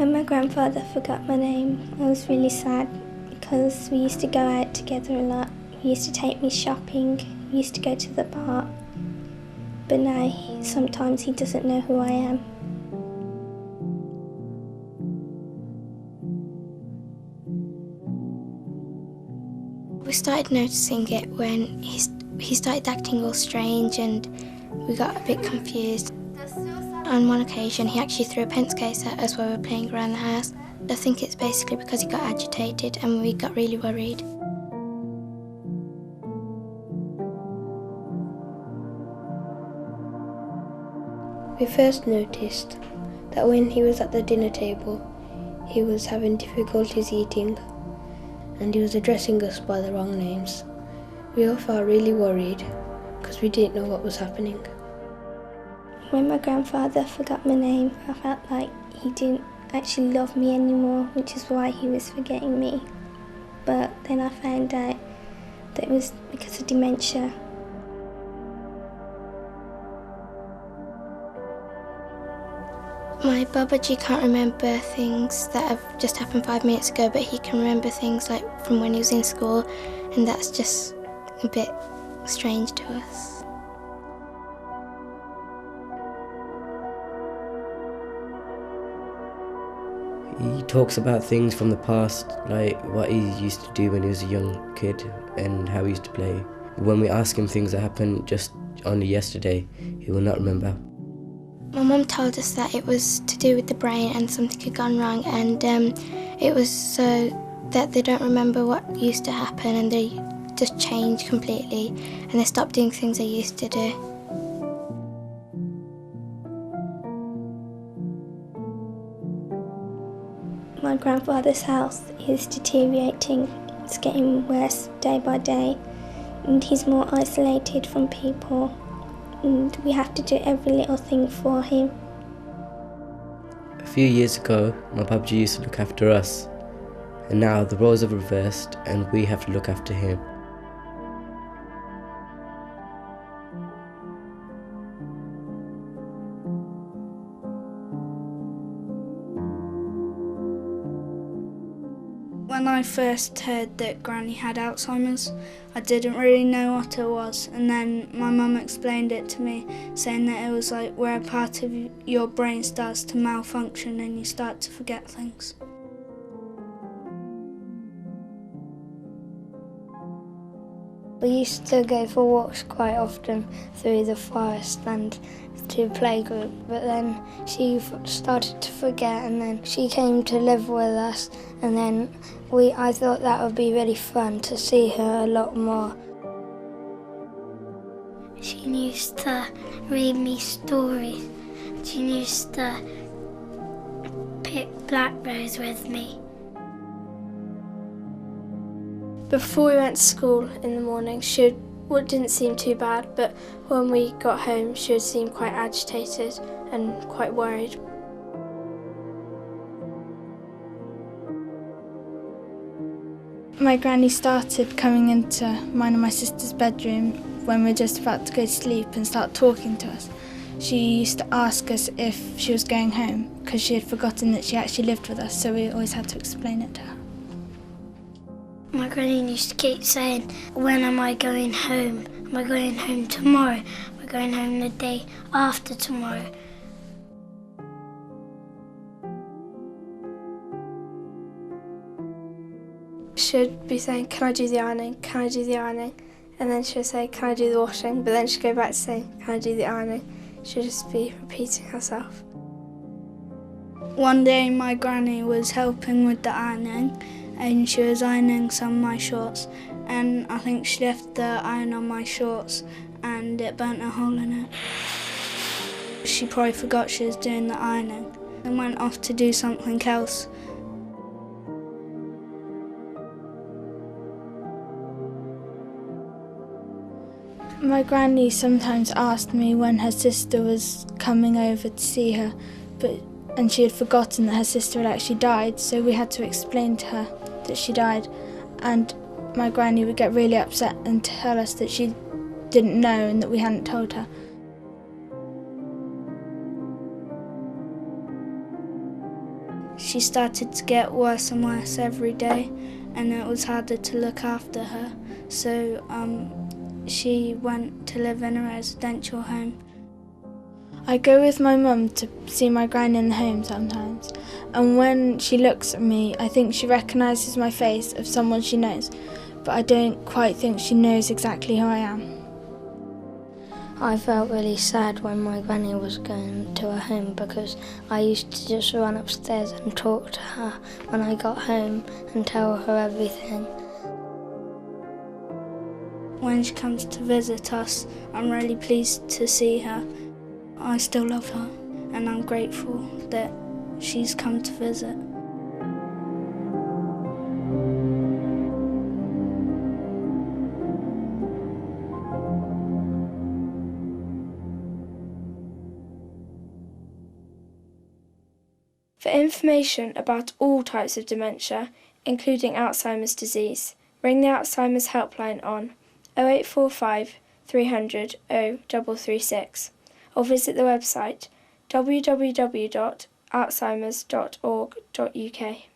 When my grandfather forgot my name, I was really sad because we used to go out together a lot. He used to take me shopping, we used to go to the bar. But now, sometimes he doesn't know who I am. We started noticing it when he started acting all strange and we got a bit confused. On one occasion, he actually threw a pencil case at us while we were playing around the house. I think it's basically because he got agitated and we got really worried. We first noticed that when he was at the dinner table, he was having difficulties eating and he was addressing us by the wrong names. We all felt really worried because we didn't know what was happening. When my grandfather forgot my name, I felt like he didn't actually love me anymore, which is why he was forgetting me. But then I found out that it was because of dementia. My Babaji can't remember things that have just happened 5 minutes ago, but he can remember things like from when he was in school, and that's just a bit strange to us. He talks about things from the past, like what he used to do when he was a young kid and how he used to play. When we ask him things that happened just only yesterday, he will not remember. My mum told us that it was to do with the brain and something had gone wrong, and it was so that they don't remember what used to happen and they just change completely and they stop doing things they used to do. My grandfather's health is deteriorating. It's getting worse day by day, and he's more isolated from people, and we have to do every little thing for him. A few years ago, my Babaji used to look after us, and now the roles have reversed and we have to look after him. When I first heard that Granny had Alzheimer's, I didn't really know what it was, and then my mum explained it to me, saying that it was like where a part of your brain starts to malfunction and you start to forget things. We used to go for walks quite often through the forest and to playgroup, but then she started to forget and then she came to live with us, and then I thought that would be really fun to see her a lot more. She used to read me stories. She used to pick blackberries with me. Before we went to school in the morning, it didn't seem too bad, but when we got home, she would seem quite agitated and quite worried. My granny started coming into mine and my sister's bedroom when we were just about to go to sleep and start talking to us. She used to ask us if she was going home because she had forgotten that she actually lived with us, so we always had to explain it to her. My granny used to keep saying, when am I going home? Am I going home tomorrow? Am I going home the day after tomorrow? She'd be saying, can I do the ironing? Can I do the ironing? And then she'd say, can I do the washing? But then she'd go back to saying, can I do the ironing? She'd just be repeating herself. One day my granny was helping with the ironing and she was ironing some of my shorts, and I think she left the iron on my shorts and it burnt a hole in it. She probably forgot she was doing the ironing and went off to do something else. My granny sometimes asked me when her sister was coming over to see her, and she had forgotten that her sister had actually died, so we had to explain to her that she died, and my granny would get really upset and tell us that she didn't know and that we hadn't told her. she started to get worse and worse every day, and it was harder to look after her. So she went to live in a residential home. I go with my mum to see my granny in the home sometimes, and when she looks at me, I think she recognises my face of someone she knows, but I don't quite think she knows exactly who I am. I felt really sad when my granny was going to her home because I used to just run upstairs and talk to her when I got home and tell her everything. When she comes to visit us, I'm really pleased to see her. I still love her, and I'm grateful that she's come to visit. For information about all types of dementia, including Alzheimer's disease, ring the Alzheimer's Helpline on 0845 300 0336 or visit the website www.alzheimers.org.uk.